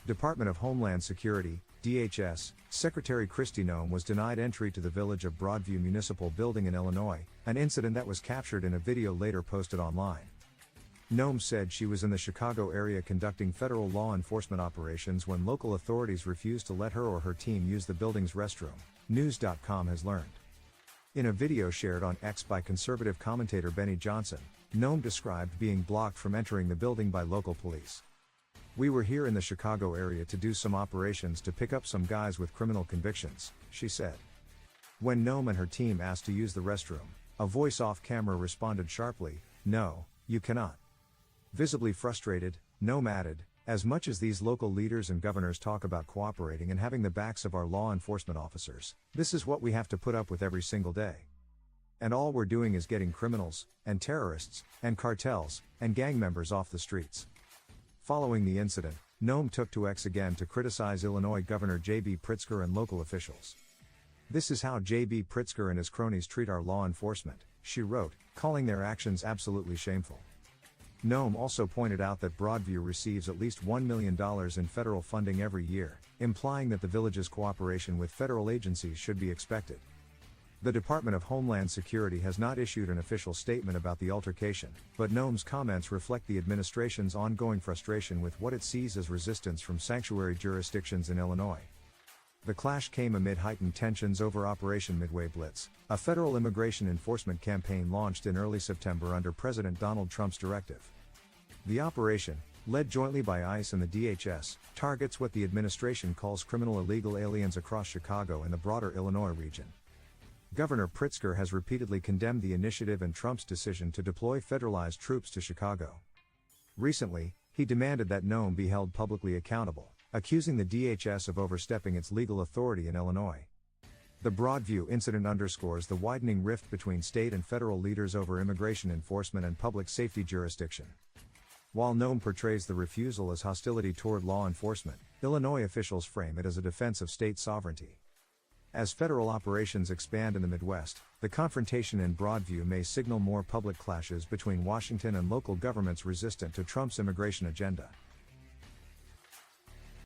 Department of Homeland Security, DHS, Secretary Kristi Noem was denied entry to the village of Broadview Municipal building in Illinois, an incident that was captured in a video later posted online. Noem said she was in the Chicago area conducting federal law enforcement operations when local authorities refused to let her or her team use the building's restroom, News.com has learned. In a video shared on X by conservative commentator Benny Johnson, Noem described being blocked from entering the building by local police. "We were here in the Chicago area to do some operations to pick up some guys with criminal convictions," she said. When Noem and her team asked to use the restroom, a voice off camera responded sharply, "No, you cannot." Visibly frustrated, Noem added, "As much as these local leaders and governors talk about cooperating and having the backs of our law enforcement officers, this is what we have to put up with every single day. And all we're doing is getting criminals, and terrorists, and cartels, and gang members off the streets." Following the incident, Noem took to X again to criticize Illinois Governor J.B. Pritzker and local officials. "This is how J.B. Pritzker and his cronies treat our law enforcement," she wrote, calling their actions absolutely shameful. Noem also pointed out that Broadview receives at least $1 million in federal funding every year, implying that the village's cooperation with federal agencies should be expected. The Department of Homeland Security has not issued an official statement about the altercation, but Noem's comments reflect the administration's ongoing frustration with what it sees as resistance from sanctuary jurisdictions in Illinois. The clash came amid heightened tensions over Operation Midway Blitz, a federal immigration enforcement campaign launched in early September under President Donald Trump's directive. The operation, led jointly by ICE and the DHS, targets what the administration calls criminal illegal aliens across Chicago and the broader Illinois region. Governor Pritzker has repeatedly condemned the initiative and Trump's decision to deploy federalized troops to Chicago. Recently, he demanded that Noem be held publicly accountable, accusing the DHS of overstepping its legal authority in Illinois. The Broadview incident underscores the widening rift between state and federal leaders over immigration enforcement and public safety jurisdiction. While Noem portrays the refusal as hostility toward law enforcement, Illinois officials frame it as a defense of state sovereignty. As federal operations expand in the Midwest, the confrontation in Broadview may signal more public clashes between Washington and local governments resistant to Trump's immigration agenda.